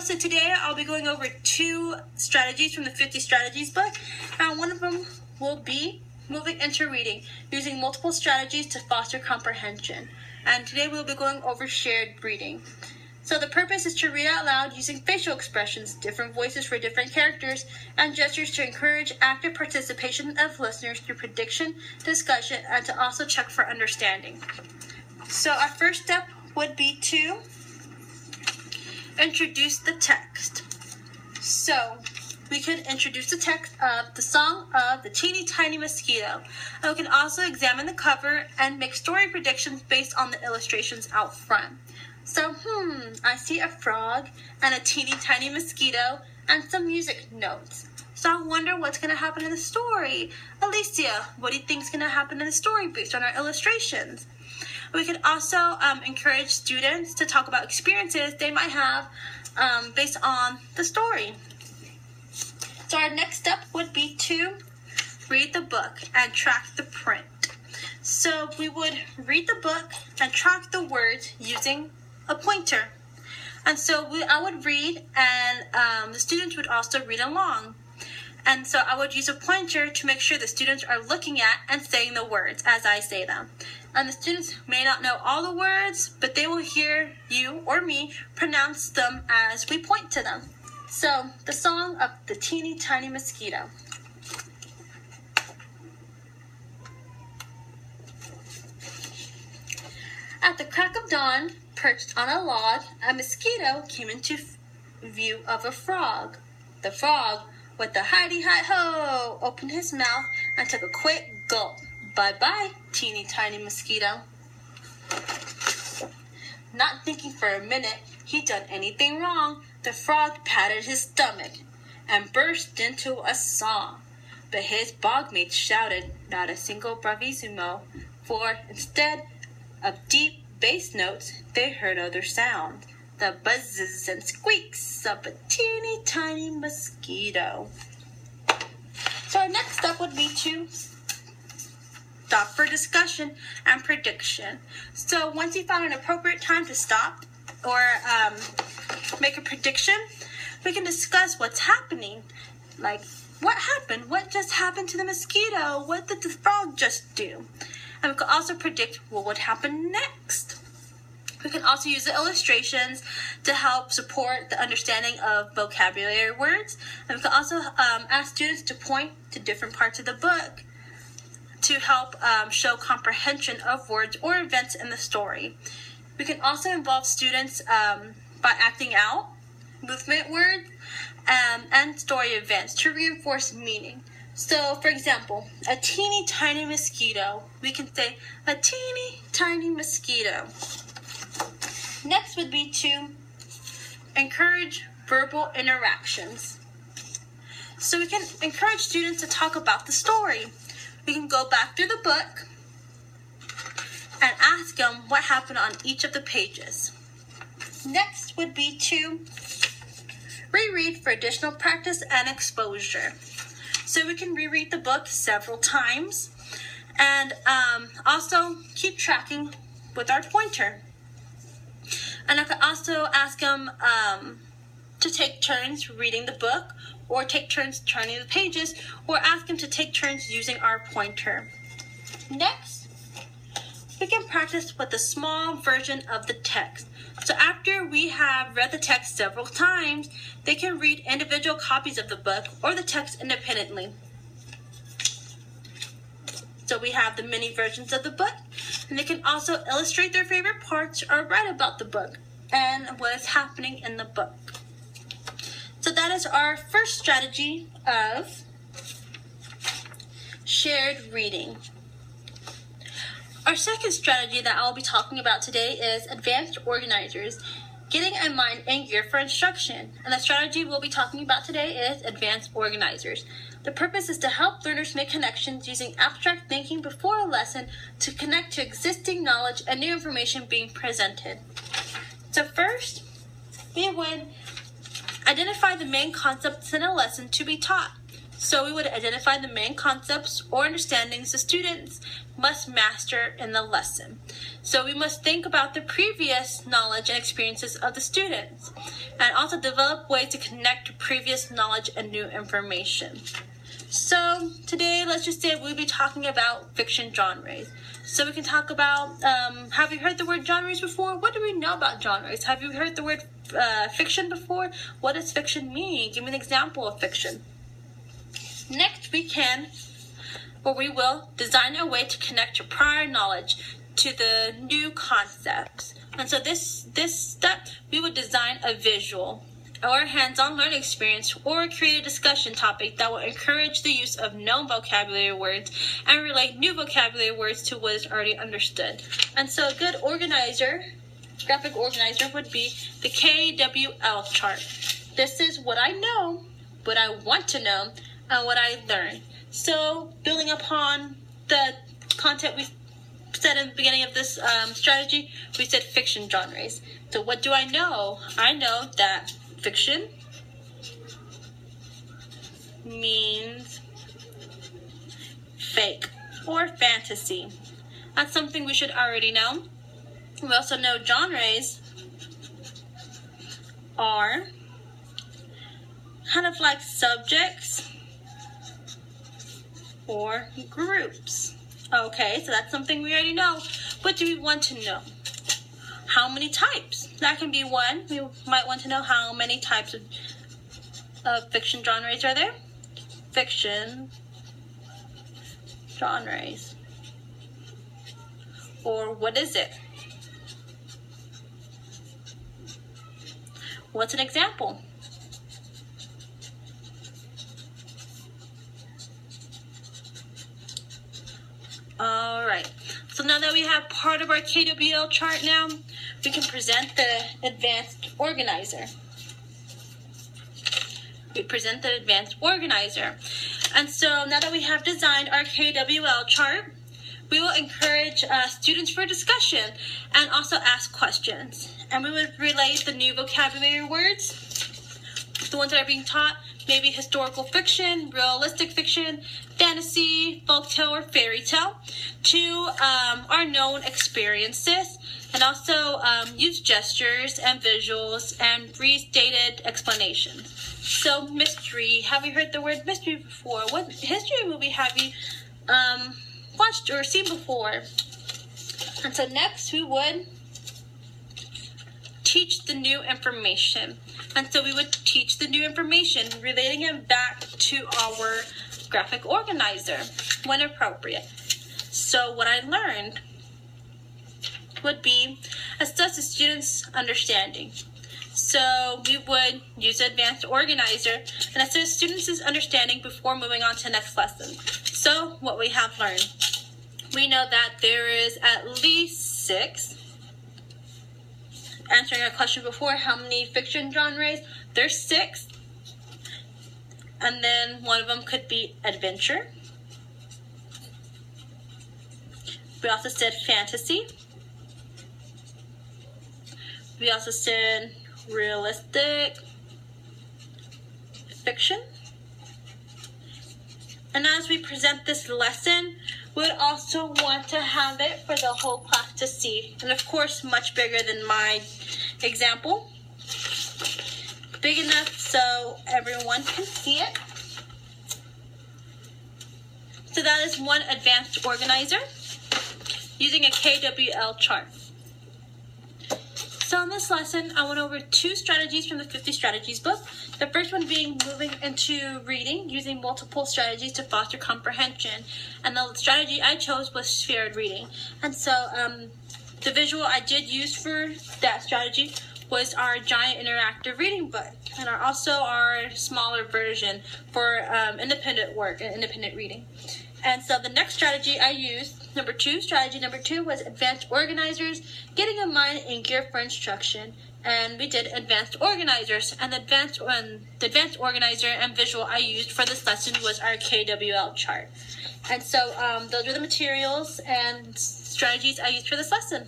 So today I'll be going over 2 strategies from the 50 Strategies book. And one of them will be moving into reading, using multiple strategies to foster comprehension. And today we'll be going over shared reading. So the purpose is to read out loud using facial expressions, different voices for different characters, and gestures to encourage active participation of listeners through prediction, discussion, and to also check for understanding. So our first step would be to introduce the text. So we can introduce the text of the Song of the Teeny Tiny Mosquito. And we can also examine the cover and make story predictions based on the illustrations out front. So, I see a frog and a teeny tiny mosquito and some music notes. So I wonder what's going to happen in the story. Alicia, what do you think is going to happen in the story based on our illustrations? We could also encourage students to talk about experiences they might have based on the story. So our next step would be to read the book and track the print. So we would read the book and track the words using a pointer. And so I would read, and the students would also read along. And so I would use a pointer to make sure the students are looking at and saying the words as I say them. And the students may not know all the words, but they will hear you or me pronounce them as we point to them. So, the Song of the Teeny Tiny Mosquito. At the crack of dawn, perched on a log, a mosquito came into view of a frog. The frog, with the hidey-hi-ho, opened his mouth and took a quick gulp. Bye-bye, teeny tiny mosquito. Not thinking for a minute he'd done anything wrong, the frog patted his stomach and burst into a song. But his bogmates shouted not a single bravissimo, for instead of deep bass notes, they heard other sounds, the buzzes and squeaks of a teeny tiny mosquito. So our next step would be to stop for discussion and prediction. So once you found an appropriate time to stop or make a prediction, we can discuss what's happening. Like, what happened? What just happened to the mosquito? What did the frog just do? And we can also predict what would happen next. We can also use the illustrations to help support the understanding of vocabulary words. And we can also ask students to point to different parts of the book to help show comprehension of words or events in the story. We can also involve students by acting out movement words and story events to reinforce meaning. So, for example, a teeny tiny mosquito. We can say, a teeny tiny mosquito. Next would be to encourage verbal interactions. So we can encourage students to talk about the story. We can go back through the book and ask them what happened on each of the pages. Next would be to reread for additional practice and exposure. So we can reread the book several times and also keep tracking with our pointer. And I could also ask them to take turns reading the book or take turns turning the pages or ask them to take turns using our pointer. Next, we can practice with a small version of the text. So after we have read the text several times, they can read individual copies of the book or the text independently. So we have the mini versions of the book, and they can also illustrate their favorite parts or write about the book and what is happening in the book. So that is our first strategy of shared reading. Our second strategy that I'll be talking about today is advanced organizers, getting a mind in gear for instruction. And the strategy we'll be talking about today is advanced organizers. The purpose is to help learners make connections using abstract thinking before a lesson to connect to existing knowledge and new information being presented. So first, we would identify the main concepts in a lesson to be taught. So we would identify the main concepts or understandings the students must master in the lesson. So we must think about the previous knowledge and experiences of the students, and also develop ways to connect previous knowledge and new information. So today, let's just say we'll be talking about fiction genres. So we can talk about, have you heard the word genres before? What do we know about genres? Have you heard the word fiction before? What does fiction mean? Give me an example of fiction. Next, we will design a way to connect your prior knowledge to the new concepts. And so this step, we would design a visual or hands-on learning experience or create a discussion topic that will encourage the use of known vocabulary words and relate new vocabulary words to what is already understood. And so a good graphic organizer would be the KWL chart. This is what I know, what I want to know, and what I learned. So building upon the content we said in the beginning of this strategy, we said fiction genres. So what do I know? I know that fiction means fake or fantasy. That's something we should already know. We also know genres are kind of like subjects or groups. Okay, so that's something we already know. What do we want to know? How many types? That can be one. We might want to know how many types of fiction genres are there. Fiction genres. Or what is it? What's an example? All right. So now that we have part of our KWL chart now, we can present the advanced organizer. We present the advanced organizer. And so now that we have designed our KWL chart, we will encourage students for discussion and also ask questions. And we would relate the new vocabulary words, the ones that are being taught, maybe historical fiction, realistic fiction, fantasy, folktale, or fairy tale, to our known experiences, and also use gestures and visuals and restated explanations. So mystery, have you heard the word mystery before? What history movie have you watched or seen before? And so next we would teach the new information. And so we would teach the new information, relating it back to our graphic organizer when appropriate. So what I learned would be assess the student's understanding. So we would use the advanced organizer and assess students' understanding before moving on to the next lesson. So what we have learned. We know that there is at least 6. Answering our question before, how many fiction genres? There's 6. And then one of them could be adventure. We also said fantasy. We also said realistic fiction. And as we present this lesson, we would also want to have it for the whole class to see. And of course, much bigger than my example. Big enough so everyone can see it. So that is one advanced organizer using a KWL chart. So in this lesson, I went over 2 strategies from the 50 Strategies book. The first one being moving into reading, using multiple strategies to foster comprehension. And the strategy I chose was shared reading. And so the visual I did use for that strategy was our giant interactive reading book, and also our smaller version for independent work and independent reading. And so the next strategy I used, strategy number two was advanced organizers, getting a mind in gear for instruction. And we did advanced organizers, and the advanced organizer and visual I used for this lesson was our KWL chart. And so those are the materials and strategies I used for this lesson.